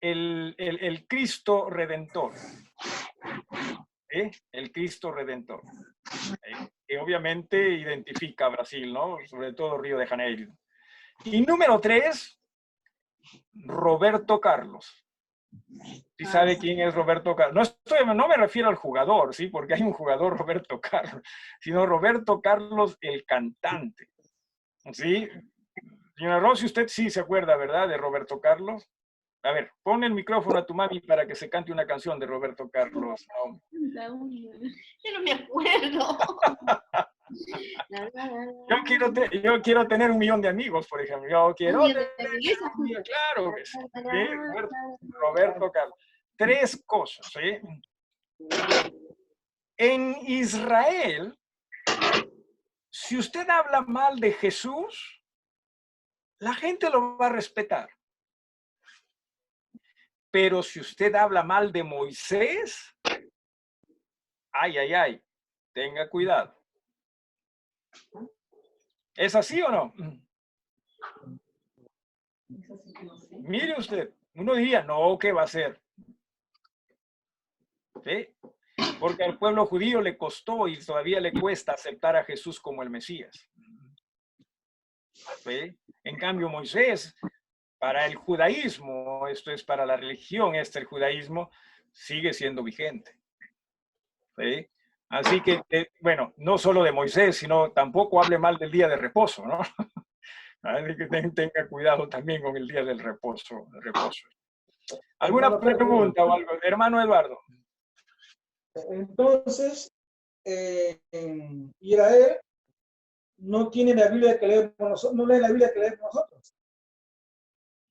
A: el Cristo Redentor. ¿Sí? El Cristo Redentor. Que obviamente identifica a Brasil, ¿no? Sobre todo Río de Janeiro. Y número 3, Roberto Carlos. ¿Sí sabe quién es Roberto Carlos? No me refiero al jugador, ¿sí? Porque hay un jugador Roberto Carlos, sino Roberto Carlos, el cantante. ¿Sí? Señora Rossi, usted sí se acuerda, ¿verdad? De Roberto Carlos. A ver, pon el micrófono a tu mami para que se cante una canción de Roberto Carlos.
B: Yo no me acuerdo.
A: Yo quiero tener 1 millón de amigos, por ejemplo. Yo quiero tener 1 millón, claro que sí. Roberto Carlos. 3 cosas, ¿sí? En Israel, si usted habla mal de Jesús, la gente lo va a respetar. Pero si usted habla mal de Moisés, ay, tenga cuidado. ¿Es así o no? Mire usted, uno diría, no, ¿qué va a hacer? ¿Sí? Porque al pueblo judío le costó y todavía le cuesta aceptar a Jesús como el Mesías. ¿Sí? En cambio, Moisés, para el judaísmo, esto es para la religión, el judaísmo sigue siendo vigente. ¿Sí? Así que, bueno, no solo de Moisés, sino tampoco hable mal del día de reposo, ¿no? Así que tenga cuidado también con el día del reposo. ¿Alguna pregunta o algo? Hermano Eduardo.
C: Entonces, en Israel no tiene la Biblia que leemos nosotros, no lee la Biblia que leemos nosotros.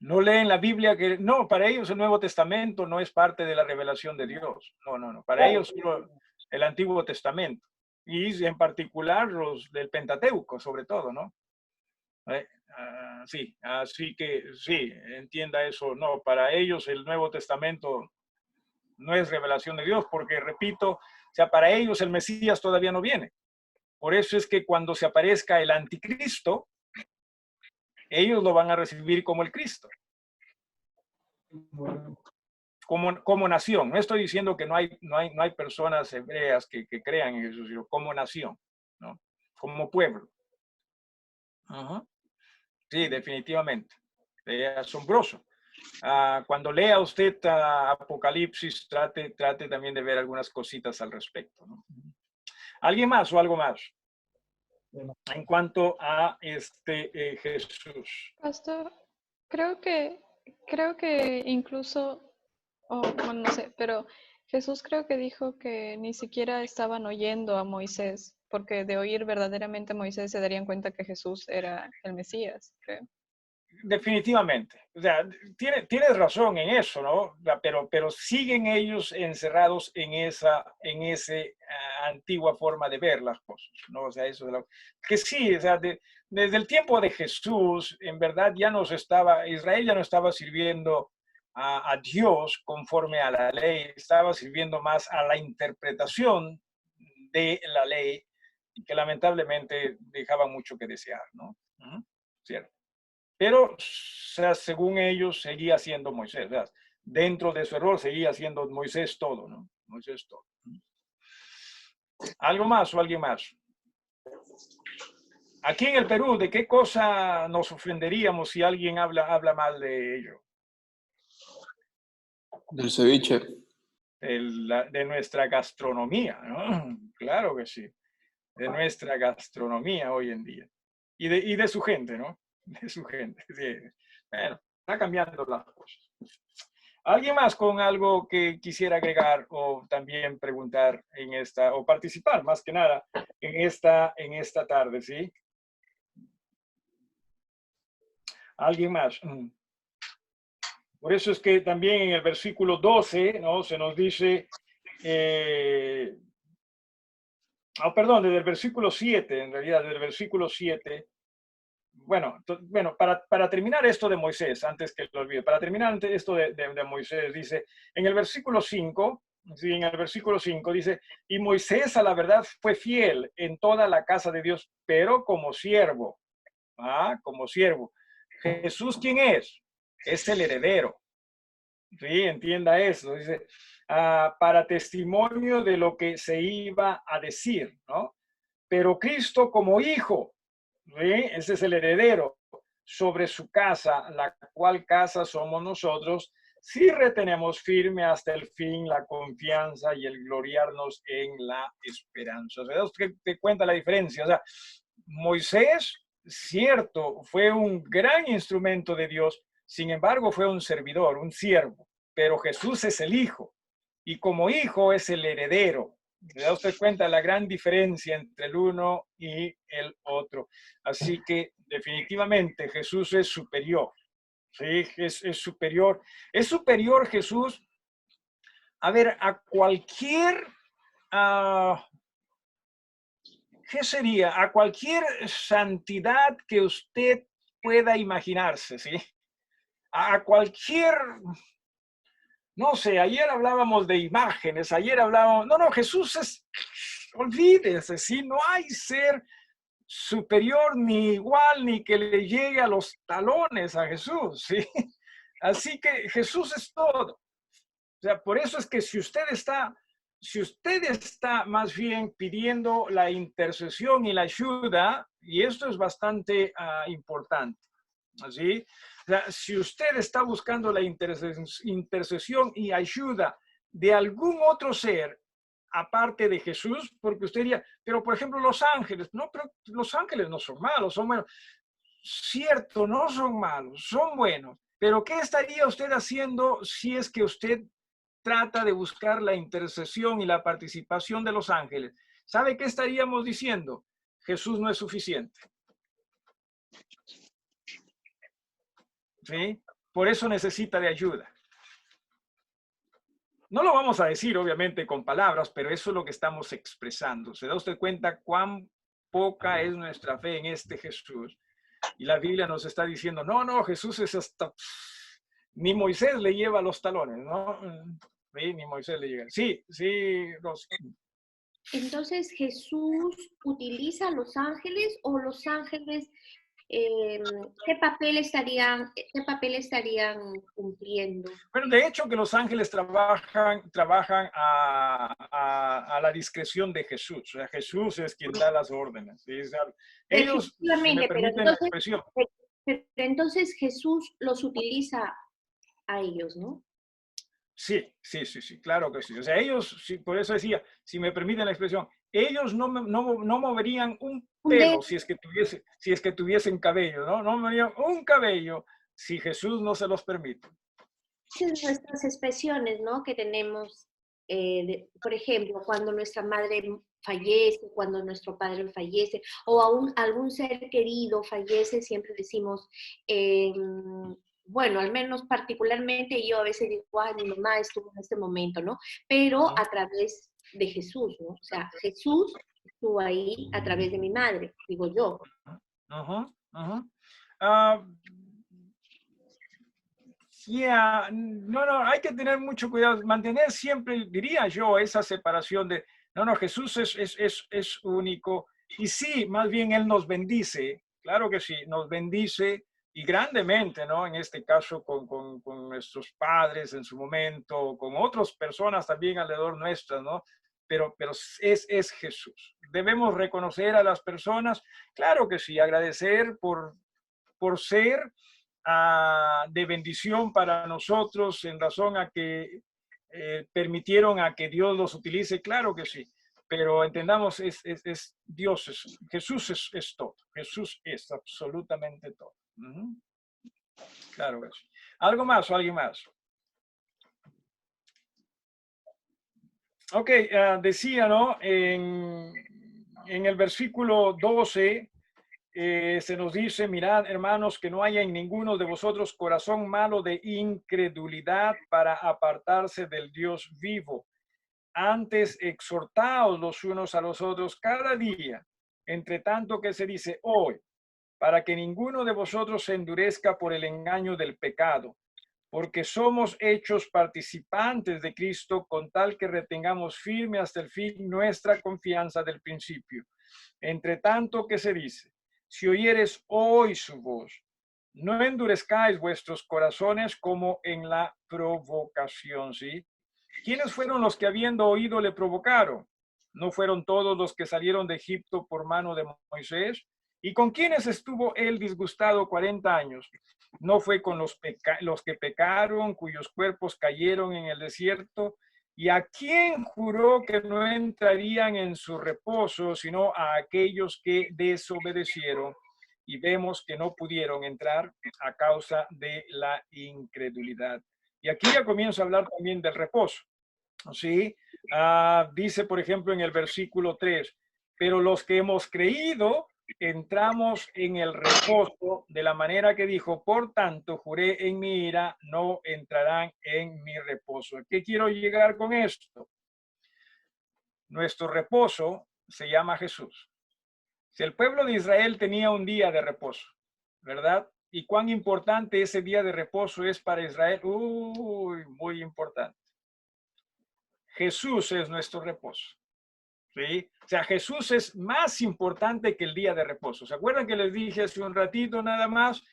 A: No leen la Biblia, no, para ellos el Nuevo Testamento no es parte de la revelación de Dios. No. Para ellos solo el Antiguo Testamento. Y en particular los del Pentateuco, sobre todo, ¿no? Sí, así que sí, entienda eso. No, para ellos el Nuevo Testamento no es revelación de Dios, porque repito, o sea, para ellos el Mesías todavía no viene. Por eso es que cuando se aparezca el anticristo, ellos lo van a recibir como el Cristo. Como nación. No estoy diciendo que no hay personas hebreas que crean en Jesús, sino como nación, ¿no? Como pueblo. Sí, definitivamente. Asombroso. Cuando lea usted Apocalipsis, trate también de ver algunas cositas al respecto, ¿no? ¿Alguien más o algo más? En cuanto a Jesús.
D: Pastor, creo que incluso, bueno, no sé, pero Jesús creo que dijo que ni siquiera estaban oyendo a Moisés, porque de oír verdaderamente a Moisés se darían cuenta que Jesús era el Mesías, creo.
A: Definitivamente. O sea, tienes razón en eso, ¿no? Pero siguen ellos encerrados en esa antigua forma de ver las cosas, ¿no? O sea, eso que sí, o sea, desde el tiempo de Jesús, en verdad Israel ya no estaba sirviendo a Dios conforme a la ley, estaba sirviendo más a la interpretación de la ley, y que lamentablemente dejaba mucho que desear, ¿no? ¿Cierto? Pero, o sea, según ellos, seguía siendo Moisés. O sea, dentro de su error, seguía siendo Moisés todo, ¿no? Moisés todo. ¿Algo más o alguien más? Aquí en el Perú, ¿de qué cosa nos ofenderíamos si alguien habla mal de ello?
E: Del ceviche.
A: De nuestra gastronomía, ¿no? Claro que sí. De nuestra gastronomía hoy en día. Y de su gente, ¿no? De su gente. Sí. Bueno, está cambiando las cosas. ¿Alguien más con algo que quisiera agregar o también preguntar o participar más que nada en esta tarde, sí? ¿Alguien más? Por eso es que también en el versículo 12, ¿no? Se nos dice, perdón, desde el versículo 7, en realidad, desde el versículo 7, bueno, para terminar esto de Moisés, antes que lo olvide, para terminar esto de Moisés, dice, en el versículo 5, sí, en el versículo 5 dice, y Moisés a la verdad fue fiel en toda la casa de Dios, pero como siervo, como siervo. Jesús, ¿quién es? Es el heredero. Sí, entienda eso. Dice, para testimonio de lo que se iba a decir, ¿no? Pero Cristo como hijo, ¿sí? Ese es el heredero sobre su casa, la cual casa somos nosotros, si retenemos firme hasta el fin la confianza y el gloriarnos en la esperanza. O sea, ¿te cuenta la diferencia? O sea, Moisés, cierto, fue un gran instrumento de Dios, sin embargo fue un servidor, un siervo, pero Jesús es el hijo y como hijo es el heredero. ¿Se da usted cuenta la gran diferencia entre el uno y el otro? Así que definitivamente Jesús es superior. Sí, es superior. Es superior Jesús, a ver, a cualquier, ¿qué sería? A cualquier santidad que usted pueda imaginarse, ¿sí? A cualquier, no sé, ayer hablábamos de imágenes, ayer hablábamos, no, Jesús es, olvídese, ¿sí? No hay ser superior ni igual ni que le llegue a los talones a Jesús, ¿sí? Así que Jesús es todo. O sea, por eso es que si usted está más bien pidiendo la intercesión y la ayuda, y esto es bastante importante, ¿sí? O sea, si usted está buscando la intercesión y ayuda de algún otro ser, aparte de Jesús, porque usted diría, pero por ejemplo los ángeles, no, pero los ángeles no son malos, son buenos. Cierto, no son malos, son buenos, pero ¿qué estaría usted haciendo si es que usted trata de buscar la intercesión y la participación de los ángeles? ¿Sabe qué estaríamos diciendo? Jesús no es suficiente. ¿Sí? Por eso necesita de ayuda. No lo vamos a decir, obviamente, con palabras, pero eso es lo que estamos expresando. ¿Se da usted cuenta cuán poca es nuestra fe en este Jesús? Y la Biblia nos está diciendo, no, Jesús es hasta... Ni Moisés le lleva los talones, ¿no? Sí, ni Moisés le llega. Sí,
B: Entonces, ¿Jesús utiliza a los ángeles o los ángeles qué papel estarían cumpliendo?
A: Bueno, de hecho que los ángeles trabajan a la discreción de Jesús. O sea, Jesús es quien da las órdenes. ¿Sí? O sea, ellos, si me permiten la expresión.
B: Pero entonces Jesús los utiliza a ellos, ¿no?
A: Sí, claro que sí. O sea, ellos, sí, por eso decía, si me permiten la expresión, ellos no moverían un pelo si es que tuviesen cabello, ¿no? No moverían un cabello si Jesús no se los permite.
B: Nuestras expresiones, ¿no? Que tenemos, por ejemplo, cuando nuestra madre fallece, cuando nuestro padre fallece, o aún algún ser querido fallece, siempre decimos, bueno, al menos particularmente yo a veces digo, mi mamá estuvo en este momento, ¿no? Pero a través de Jesús, ¿no? O sea, Jesús estuvo ahí a través de mi madre, digo yo.
A: No, hay que tener mucho cuidado, mantener siempre, diría yo, esa separación de, Jesús es único, y sí, más bien Él nos bendice, claro que sí, nos bendice, y grandemente, ¿no? En este caso con nuestros padres en su momento, con otras personas también alrededor nuestras, ¿no? Pero es Jesús. Debemos reconocer a las personas, claro que sí, agradecer por ser de bendición para nosotros en razón a que permitieron a que Dios los utilice, claro que sí, pero entendamos, Dios, Jesús es todo, Jesús es absolutamente todo. Claro que sí. ¿Algo más o alguien más? Ok, decía, ¿no? En el versículo 12, se nos dice, mirad, hermanos, que no haya en ninguno de vosotros corazón malo de incredulidad para apartarse del Dios vivo. Antes, exhortaos los unos a los otros cada día, entre tanto que se dice hoy, para que ninguno de vosotros se endurezca por el engaño del pecado, porque somos hechos participantes de Cristo, con tal que retengamos firme hasta el fin nuestra confianza del principio. Entre tanto, ¿qué se dice? Si oyeres hoy su voz, no endurezcáis vuestros corazones como en la provocación, ¿sí? ¿Quiénes fueron los que habiendo oído le provocaron? ¿No fueron todos los que salieron de Egipto por mano de Moisés? ¿Y con quiénes estuvo él disgustado 40 años? ¿No fue con los que pecaron, cuyos cuerpos cayeron en el desierto? ¿Y a quién juró que no entrarían en su reposo, sino a aquellos que desobedecieron? Y vemos que no pudieron entrar a causa de la incredulidad. Y aquí ya comienzo a hablar también del reposo. ¿Sí? Dice, por ejemplo, en el versículo 3, pero los que hemos creído entramos en el reposo de la manera que dijo, por tanto, juré en mi ira, no entrarán en mi reposo. ¿A qué quiero llegar con esto? Nuestro reposo se llama Jesús. Si el pueblo de Israel tenía un día de reposo, ¿verdad? ¿Y cuán importante ese día de reposo es para Israel? Uy, muy importante. Jesús es nuestro reposo. ¿Sí? O sea, Jesús es más importante que el día de reposo. ¿Se acuerdan que les dije hace un ratito nada más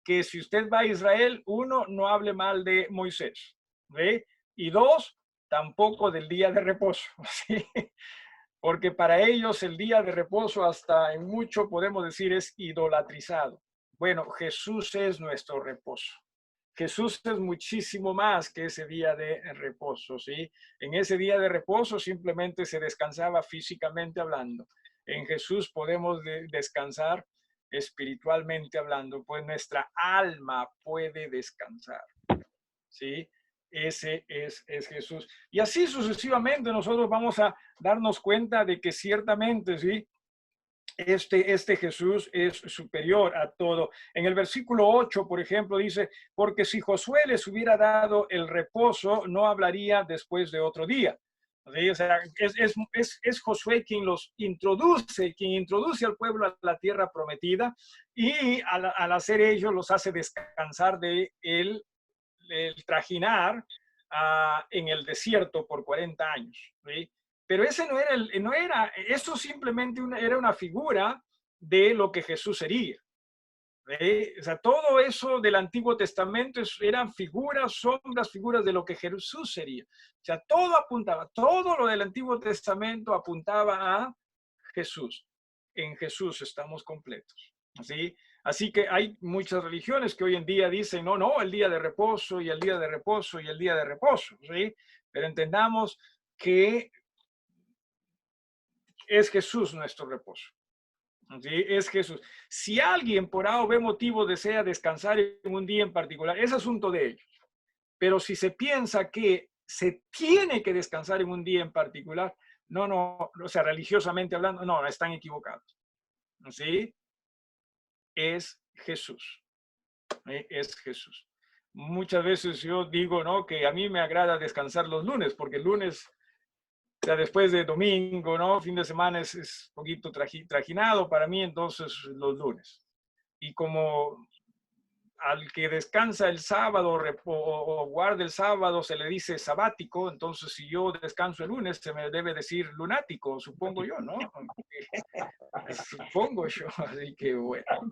A: que si usted va a Israel, uno, no hable mal de Moisés, ¿sí? Y dos, tampoco del día de reposo, ¿sí? Porque para ellos el día de reposo hasta en mucho podemos decir es idolatrizado. Bueno, Jesús es nuestro reposo. Jesús es muchísimo más que ese día de reposo, ¿sí? En ese día de reposo simplemente se descansaba físicamente hablando. En Jesús podemos descansar espiritualmente hablando, pues nuestra alma puede descansar, ¿sí? Ese es Jesús. Y así sucesivamente nosotros vamos a darnos cuenta de que ciertamente, ¿sí? Este Jesús es superior a todo. En el versículo 8, por ejemplo, dice, porque si Josué les hubiera dado el reposo, no hablaría después de otro día. ¿Sí? O sea, es Josué quien los introduce, quien introduce al pueblo a la tierra prometida y al hacer ello los hace descansar de el trajinar en el desierto por 40 años. ¿Sí? Pero ese no era, eso simplemente era una figura de lo que Jesús sería. O sea, todo eso del Antiguo Testamento eran figuras, sombras, figuras de lo que Jesús sería. O sea, todo apuntaba, todo lo del Antiguo Testamento apuntaba a Jesús. En Jesús estamos completos. ¿Sí? Así que hay muchas religiones que hoy en día dicen, no, no, el día de reposo y el día de reposo y el día de reposo. ¿Sí? Pero entendamos que es Jesús nuestro reposo. ¿Sí? Es Jesús. Si alguien por A o B motivo desea descansar en un día en particular, es asunto de ellos. Pero si se piensa que se tiene que descansar en un día en particular, no, o sea, religiosamente hablando, no, están equivocados. ¿Sí? Es Jesús. Es Jesús. Muchas veces yo digo, ¿no? Que a mí me agrada descansar los lunes, porque el lunes, o sea, después de domingo, ¿no? Fin de semana es poquito trajinado para mí, entonces los lunes. Y como al que descansa el sábado o guarda el sábado se le dice sabático, entonces si yo descanso el lunes se me debe decir lunático, supongo yo, ¿no? Supongo yo, así que bueno.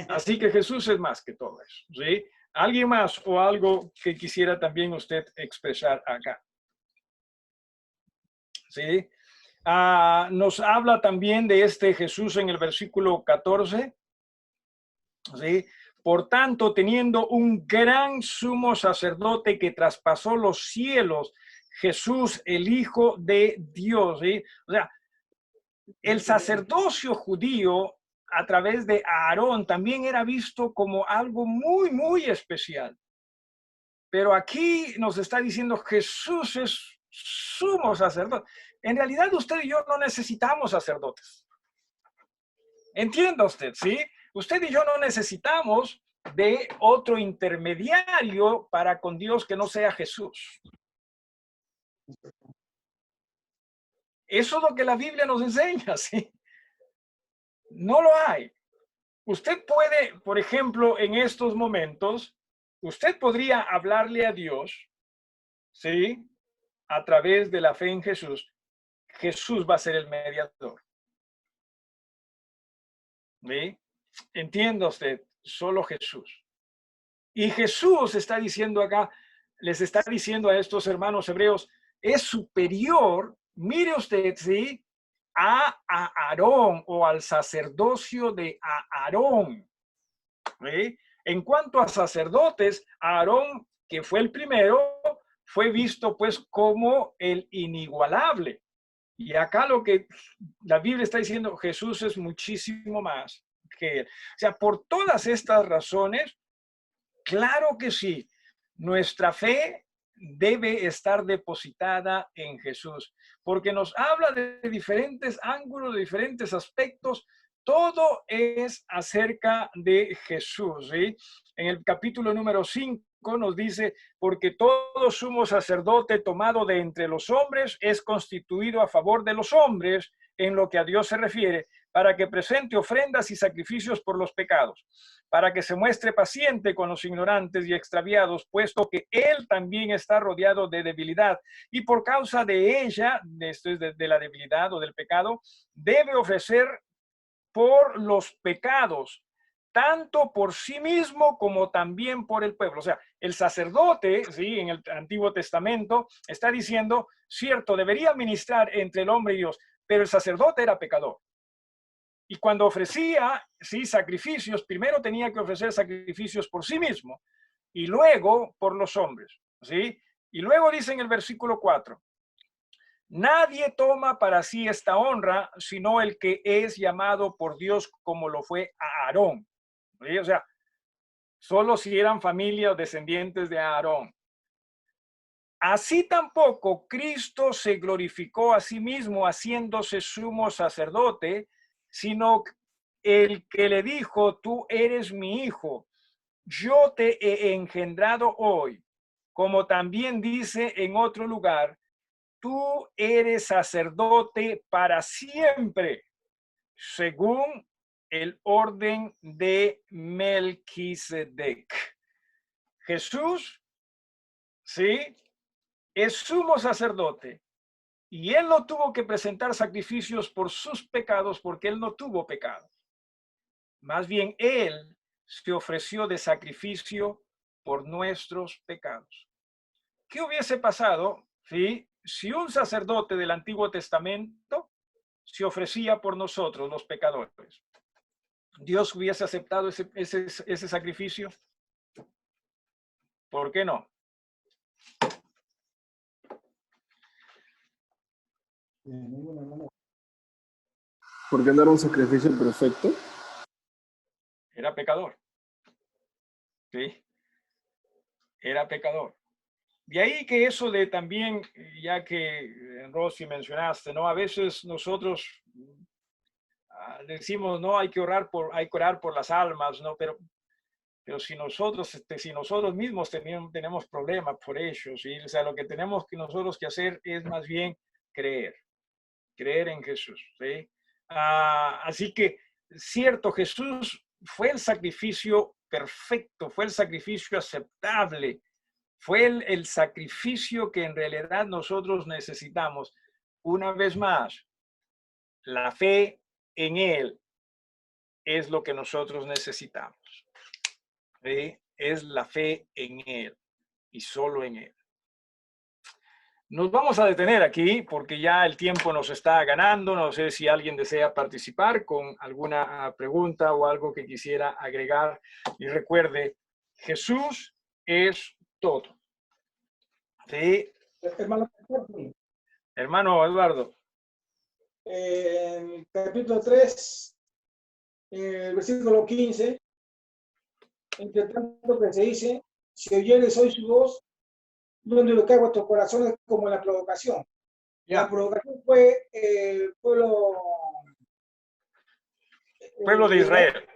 A: Así que Jesús es más que todo eso, ¿sí? ¿Alguien más o algo que quisiera también usted expresar acá? ¿Sí? Nos habla también de este Jesús en el versículo 14, ¿sí? Por tanto, teniendo un gran sumo sacerdote que traspasó los cielos, Jesús, el Hijo de Dios, ¿sí? O sea, el sacerdocio judío a través de Aarón también era visto como algo muy, muy especial. Pero aquí nos está diciendo Jesús es sumo sacerdote. En realidad usted y yo no necesitamos sacerdotes. Entienda usted, ¿sí? Usted y yo no necesitamos de otro intermediario para con Dios que no sea Jesús. Eso es lo que la Biblia nos enseña, ¿sí? No lo hay. Usted puede, por ejemplo, en estos momentos, usted podría hablarle a Dios, ¿sí? A través de la fe en Jesús. Jesús va a ser el mediador. ¿Sí? Entienda usted, solo Jesús. Y Jesús está diciendo acá, les está diciendo a estos hermanos hebreos, es superior, mire usted, ¿sí? A Aarón o al sacerdocio de Aarón. ¿Sí? En cuanto a sacerdotes, Aarón, que fue el primero, fue visto pues como el inigualable. Y acá lo que la Biblia está diciendo, Jesús es muchísimo más que él. O sea, por todas estas razones, claro que sí, nuestra fe debe estar depositada en Jesús, porque nos habla de diferentes ángulos, de diferentes aspectos. Todo es acerca de Jesús, ¿sí? En el capítulo número 5 nos dice, porque todo sumo sacerdote tomado de entre los hombres es constituido a favor de los hombres en lo que a Dios se refiere, para que presente ofrendas y sacrificios por los pecados, para que se muestre paciente con los ignorantes y extraviados, puesto que él también está rodeado de debilidad, y por causa de ella, de la debilidad o del pecado, debe ofrecer por los pecados, tanto por sí mismo como también por el pueblo. O sea, el sacerdote, ¿sí? En el Antiguo Testamento está diciendo, cierto, debería ministrar entre el hombre y Dios, pero el sacerdote era pecador. Y cuando ofrecía, sí, sacrificios, primero tenía que ofrecer sacrificios por sí mismo y luego por los hombres, ¿sí? Y luego dice en el versículo 4, nadie toma para sí esta honra, sino el que es llamado por Dios como lo fue Aarón. ¿Sí? O sea, solo si eran familia o descendientes de Aarón. Así tampoco Cristo se glorificó a sí mismo haciéndose sumo sacerdote, sino el que le dijo, tú eres mi hijo, yo te he engendrado hoy. Como también dice en otro lugar, tú eres sacerdote para siempre, según el orden de Melquisedec. Jesús, ¿sí? Es sumo sacerdote. Y él no tuvo que presentar sacrificios por sus pecados porque él no tuvo pecado. Más bien, él se ofreció de sacrificio por nuestros pecados. ¿Qué hubiese pasado si un sacerdote del Antiguo Testamento se ofrecía por nosotros, los pecadores? ¿Dios hubiese aceptado ese sacrificio? ¿Por qué no?
E: Porque no era un sacrificio perfecto.
A: Era pecador. ¿Sí? Era pecador. De ahí que eso de también, ya que Rosy mencionaste, ¿no? A veces nosotros decimos, no, hay que orar por las almas, ¿no? Pero si nosotros mismos tenemos problemas por ellos, ¿sí? O sea, lo que tenemos que nosotros que hacer es más bien creer en Jesús, ¿sí? Así que, cierto, Jesús fue el sacrificio perfecto, fue el sacrificio aceptable, fue el sacrificio que en realidad nosotros necesitamos. Una vez más, la fe en Él es lo que nosotros necesitamos. ¿Sí? Es la fe en Él y solo en Él. Nos vamos a detener aquí porque ya el tiempo nos está ganando. No sé si alguien desea participar con alguna pregunta o algo que quisiera agregar. Y recuerde, Jesús es todo. ¿Sí? Hermano Eduardo.
C: En el capítulo 3, el versículo 15, entre tanto que se dice, si oyeres hoy su voz, no endurezcáis vuestros corazones como en la provocación.
A: Ya.
C: La provocación fue el pueblo
A: De Israel.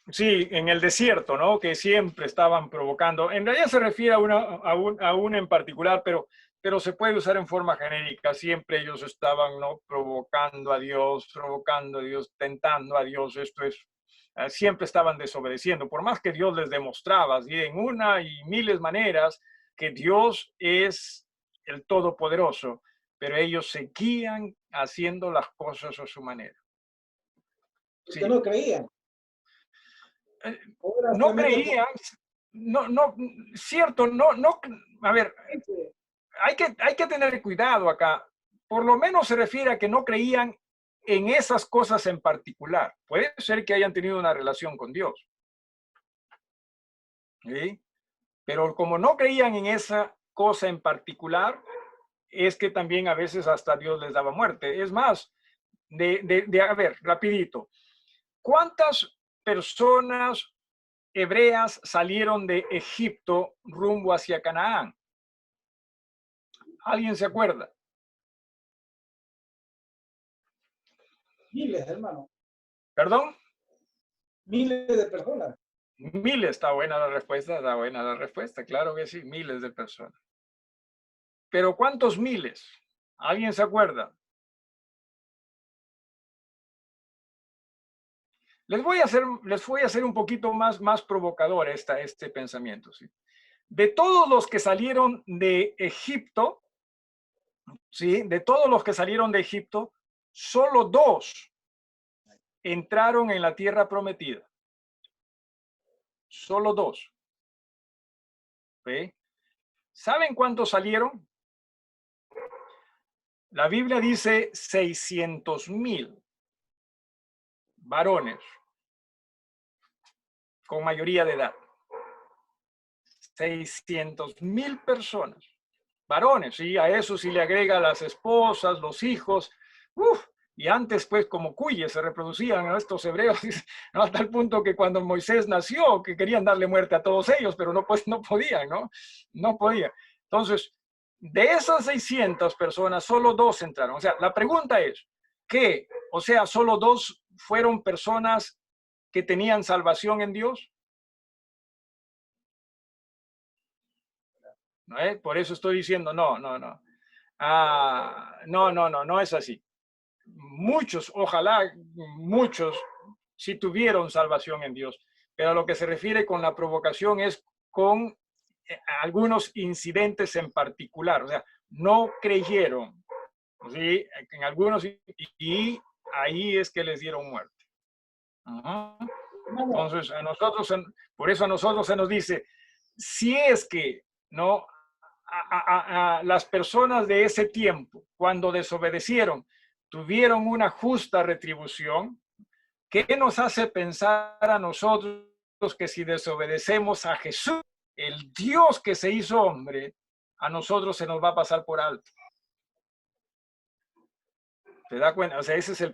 A: Sí, en el desierto, ¿no? Que siempre estaban provocando. En realidad se refiere a una en particular, pero se puede usar en forma genérica. Siempre ellos estaban, ¿no? Provocando a Dios, tentando a Dios. Esto es siempre estaban desobedeciendo, por más que Dios les demostraba ¿sí? en una y miles maneras que Dios es el Todopoderoso, pero ellos seguían haciendo las cosas a su manera.
C: Porque
A: Sí.
C: no creían. Ahora
A: No
C: solamente
A: creían, cierto, a ver, hay que tener cuidado acá. Por lo menos se refiere a que no creían en esas cosas en particular. Puede ser que hayan tenido una relación con Dios. ¿Sí? Pero como no creían en esa cosa en particular, es que también a veces hasta Dios les daba muerte. Es más, a ver, rapidito. ¿Cuántas personas hebreas salieron de Egipto rumbo hacia Canaán? ¿Alguien se acuerda?
C: miles, hermano.
A: ¿Perdón?
C: Miles de personas.
A: Miles, está buena la respuesta, claro que sí, miles de personas. Pero ¿cuántos miles? ¿Alguien se acuerda? Les voy a hacer un poquito más provocador este pensamiento. ¿Sí? De todos los que salieron de Egipto, ¿sí? De todos los que salieron de Egipto, solo 2 entraron en la tierra prometida. Solo 2. ¿Sí? ¿Saben cuántos salieron? La Biblia dice 600,000 varones con mayoría de edad. 600,000 personas. Varones, y a eso sí le agrega las esposas, los hijos. Y antes, pues, como cuyes se reproducían a estos hebreos, ¿no? A tal punto que cuando Moisés nació, que querían darle muerte a todos ellos, pero no, pues, no podían, ¿no? No podían. Entonces, de esas 600 personas, solo 2 entraron. O sea, la pregunta es, ¿qué? O sea, solo 2 fueron personas que tenían salvación en Dios. ¿No? Por eso estoy diciendo, no. No es así. Muchos, ojalá muchos, sí tuvieron salvación en Dios, pero a lo que se refiere con la provocación es con algunos incidentes en particular, o sea, no creyeron, ¿sí? En algunos, y ahí es que les dieron muerte. Entonces, por eso a nosotros se nos dice, si es que no a las personas de ese tiempo, cuando desobedecieron, tuvieron una justa retribución, ¿qué nos hace pensar a nosotros que si desobedecemos a Jesús, el Dios que se hizo hombre, a nosotros se nos va a pasar por alto? ¿Se da cuenta? O sea, ese es el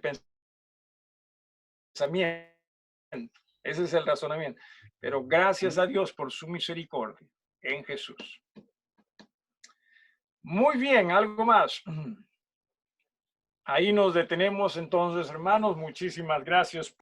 A: pensamiento, ese es el razonamiento. Pero gracias a Dios por su misericordia en Jesús. Muy bien, algo más. Ahí nos detenemos entonces, hermanos. Muchísimas gracias